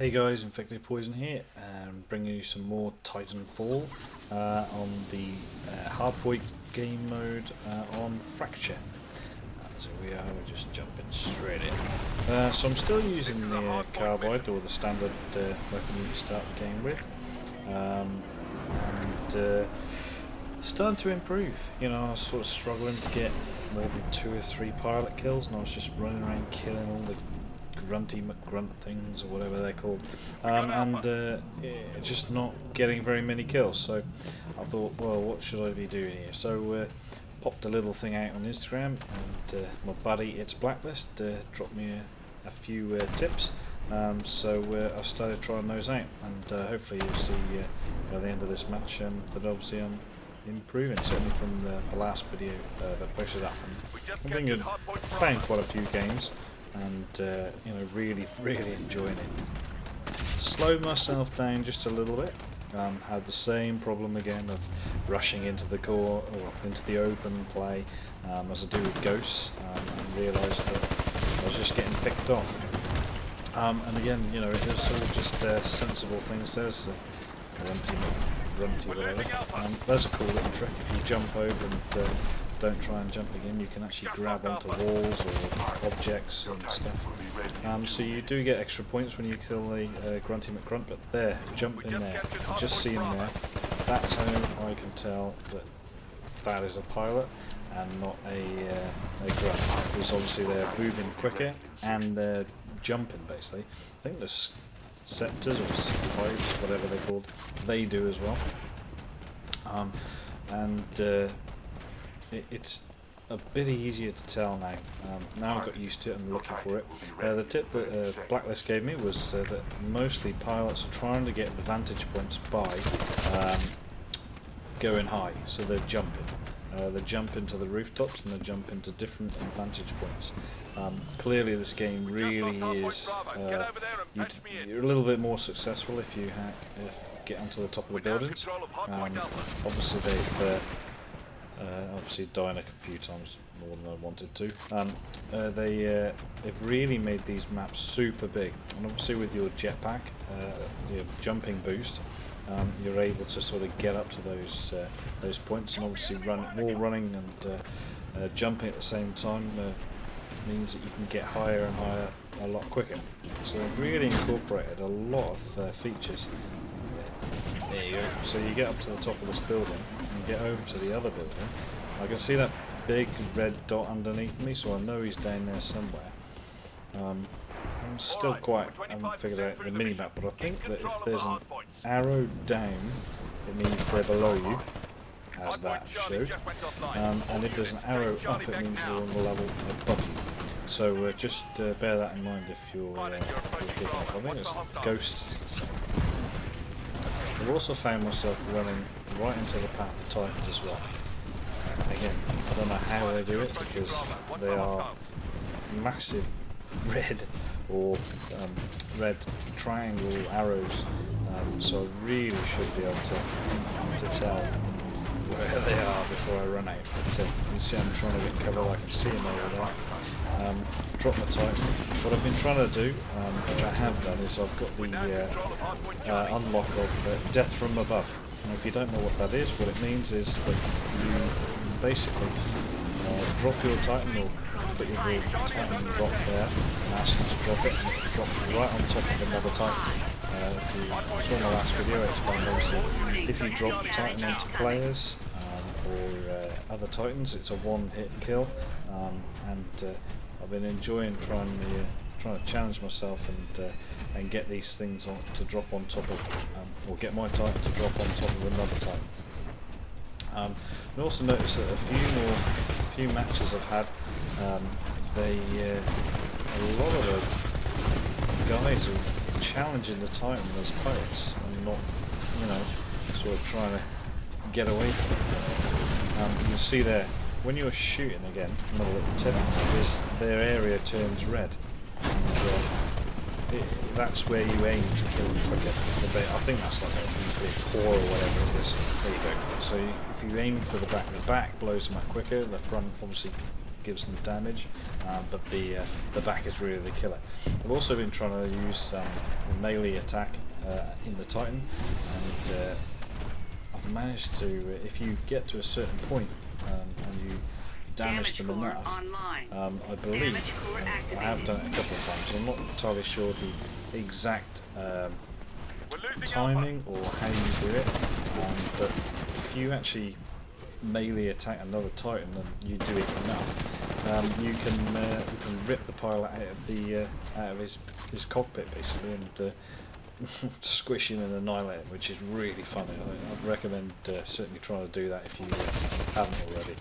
Hey guys, Infected Poison here, and bringing you some more Titanfall on the Hardpoint game mode on Fracture. So we're just jumping straight in. So I'm still using the carbide, or the standard weapon you start the game with, and starting to improve. You know, I was sort of struggling to get more than 2 or 3 pilot kills, and I was just running around killing all the grunty McGrunt things or whatever they're called, and just not getting very many kills. So I thought, well, what should I be doing here? So popped a little thing out on Instagram, and my buddy It's Blacklist dropped me a few tips. So I started trying those out, and hopefully you'll see by the end of this match that obviously I'm improving, certainly from the last video that posted up. And I'm thinking playing quite a few games, and you know, really enjoying it. Slowed myself down just a little bit. Had the same problem again of rushing into the core or into the open play as I do with Ghosts, and realised that I was just getting picked off. And again, you know, it was all just sensible things. There's the grunty whatever. There's a cool little trick. If you jump over and don't try and jump again, you can actually grab onto walls or objects and stuff. So you do get extra points when you kill the grunty McGrunt, but there, jump in there, just seen there, that's how I can tell that that is a pilot and not a grunt, because obviously they're moving quicker and they're jumping basically. I think the scepters or spikes, whatever they're called, they do as well. It's a bit easier to tell now. Now I've got used to it and looking for it. The tip that Blacklist gave me was that mostly pilots are trying to get the vantage points by going high, so they're jumping. They jump into the rooftops and they jump into different vantage points. Clearly this game really is, you're a little bit more successful if you get onto the top of the buildings. Obviously they've obviously dying a few times more than I wanted to. They've really made these maps super big, and obviously with your jetpack, your jumping boost, you're able to sort of get up to those points, and obviously running and jumping at the same time means that you can get higher and higher a lot quicker. So they've really incorporated a lot of features. There you go. So you get up to the top of this building and get over to the other building. I can see that big red dot underneath me, so I know he's down there somewhere. I'm still I haven't figured out the mini-map, but I think that if there's an arrow down, it means they're below you, as that showed. And if there's an arrow up, it means they're on the level above you. So just bear that in mind if you're picking up. I think it's Ghosts. I've also found myself running right into the path of Titans as well. Again, I don't know how they do it, because they are massive red or red triangle arrows, so I really should be able to tell where they are before I run out. But you can see I'm trying to get cover. I can see them over there. Drop my Titan. What I've been trying to do, which I have done, is I've got the unlock of Death from Above. And if you don't know what that is, what it means is that you basically drop your Titan, or put your Titan drop there and ask them to drop it, and it drops right on top of another Titan. If you saw my last video, I explained obviously if you drop the Titan onto players or other Titans, it's a one-hit kill, and I've been enjoying trying to challenge myself and get these things to drop on top of, or get my Titan to drop on top of another Titan. I also noticed that a few matches I've had, a lot of the guys are challenging the Titan as pilots and not, you know, sort of trying to get away from it. You can see there, when you're shooting again, another little tip is their area turns red. And, that's where you aim to kill them quicker. I think that's like a nuclear core or whatever it is. There you go. So if you aim for the back blows them out quicker. The front obviously gives them damage, but the back is really the killer. I've also been trying to use a melee attack in the Titan, and I've managed to, if you get to a certain point and you damage them enough, I believe, I have done it a couple of times, I'm not entirely sure the exact timing or how you do it, but if you actually melee attack another Titan and you do it enough, you can rip the pilot out of his cockpit basically, and squish him and annihilate him, which is really funny. I'd recommend certainly trying to do that if you haven't already.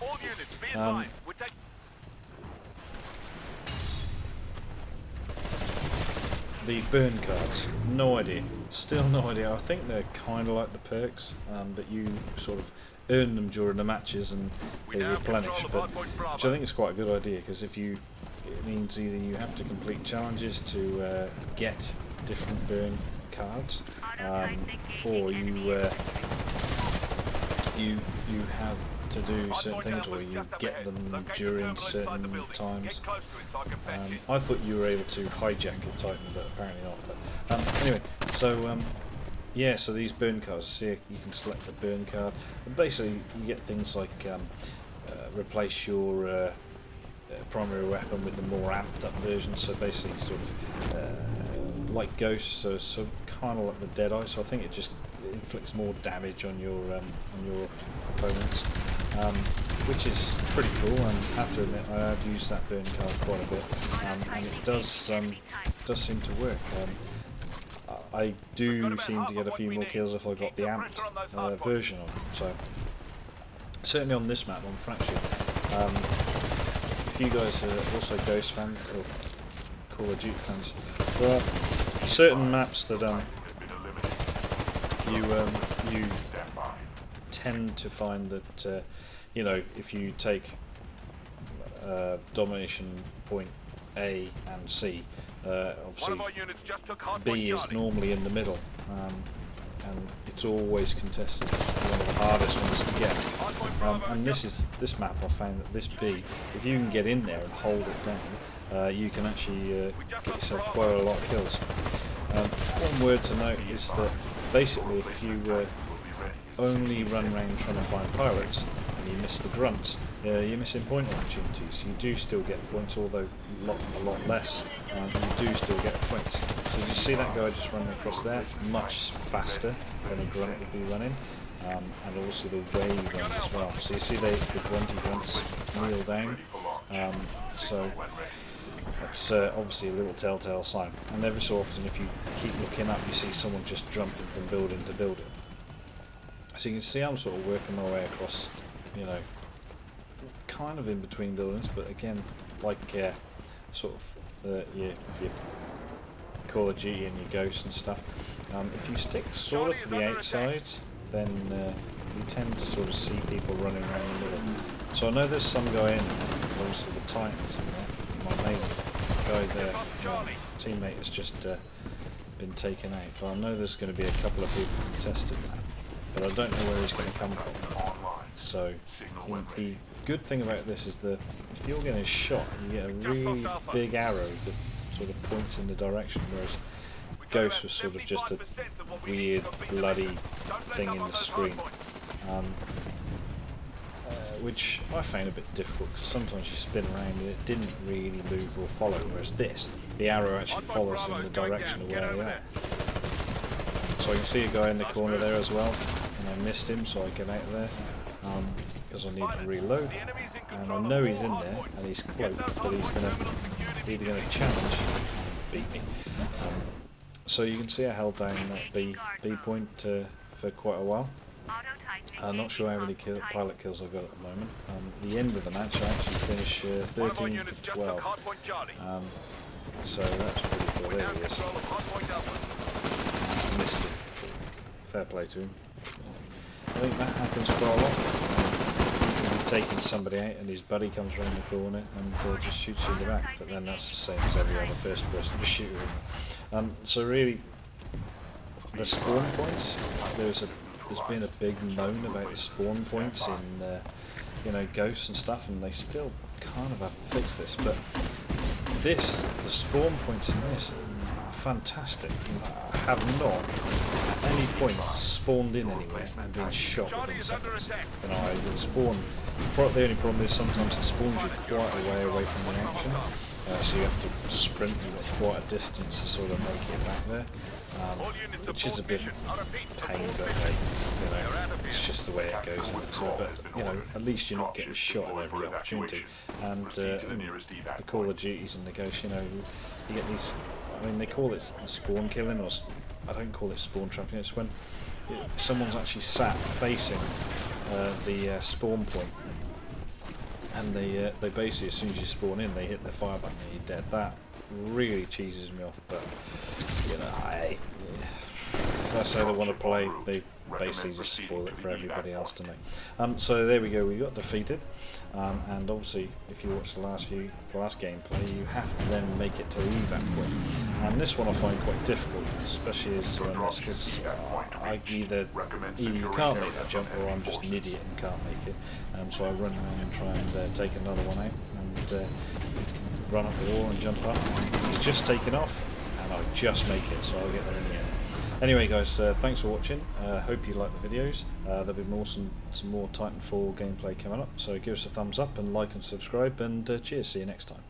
The burn cards, no idea. Still no idea. I think they're kind of like the perks, but you sort of earn them during the matches and they replenish. But which I think is quite a good idea, because it means either you have to complete challenges to get different burn cards, or you have to do certain things, or you get them during certain times. I thought you were able to hijack a Titan, but apparently not. But anyway, so yeah, so these burn cards, see, you can select the burn card, and basically you get things like replace your primary weapon with the more amped up version, so basically sort of like Ghosts, so kind of like the Deadeye, so I think it just inflicts more damage on your opponents, which is pretty cool. And I have to admit, I have used that burn card quite a bit, and it does seem to work. I do seem to get a few more kills if I got the amped version on, so certainly on this map, on Fractured. If you guys are also Ghost fans or Call of Duty fans, there are certain maps that you tend to find that you know, if you take domination point A and C, obviously B is normally in the middle, and it's always contested. It's one of the hardest ones to get. And this map, I found that this B, if you can get in there and hold it down, you can actually get yourself quite a lot of kills. One word to note is that basically if you only run around trying to find pilots and you miss the grunts, you're missing point opportunities. You do still get points, although a lot less. You do still get points. So you see that guy just running across there, much faster than a grunt would be running, and also the way he runs as well. So you see the grunty grunts kneel down. So that's obviously a little telltale sign. And every so often, if you keep looking up, you see someone just jumping from building to building. So you can see I'm sort of working my way across, you know, kind of in between buildings, but again, like sort of your Call of Duty and your Ghosts and stuff. If you stick sort of to the outside, then you tend to sort of see people running around the middle. So I know there's some guy in there, obviously the Titans in there. My main guy there, my teammate, has just been taken out, but I know there's going to be a couple of people contesting that, but I don't know where he's going to come from. So the good thing about this is that if you're getting shot, you get a really big arrow that sort of points in the direction, whereas Ghost was sort of just a weird bloody thing in the screen, which I found a bit difficult because sometimes you spin around and it didn't really move or follow, whereas this, the arrow actually follows in the direction of where they are. So I can see a guy in the corner there as well, and I missed him, so I get out of there because I need to reload, and I know he's in there and he's cloaked, but he's either going to challenge and beat me. So you can see I held down that B point for quite a while. I'm not sure how many pilot kills I've got at the moment. The end of the match I actually finished 13 for 12. So that's pretty cool. There he is. I missed it. Fair play to him. I think that happens quite a lot. You can be taking somebody out and his buddy comes around the corner and just shoots you in the back, but then that's the same as every other first person to shoot him. So really, the spawn points, there's been a big moan about the spawn points you know, ghosts and stuff, and they still kind of haven't fixed this. But this, the spawn points in this are fantastic. I have not at any point spawned in anywhere and been shot within seconds. You know, I will spawn. The only problem is sometimes it spawns you quite a way away from the action, so you have to sprint. You've got quite a distance to sort of make it back there, which is a bit pain, but hey, you know, it's just the way it goes. So, but you know, at least you're not getting shot at every opportunity. And the Call of Duties and the Ghosts, you know, you get these. I mean, they call it spawn killing, or I don't call it spawn trapping. It's when someone's actually sat facing the spawn point, and they basically, as soon as you spawn in, they hit their fire button and you're dead. That really cheeses me off. But you know, if I say they want to play, they basically just spoil it for everybody else to know. So there we go. We got defeated, and obviously, if you watch the last gameplay, you have to then make it to the evac point. And this one I find quite difficult, especially as because either you can't make that jump, or I'm just an idiot and can't make it. So I run around and try and take another one out, and run up the wall and jump up. He's just taken off, and I just make it, so I'll get there in the end. Anyway guys, thanks for watching. Hope you like the videos. There'll be some more Titanfall gameplay coming up, so give us a thumbs up and like and subscribe, and cheers, see you next time.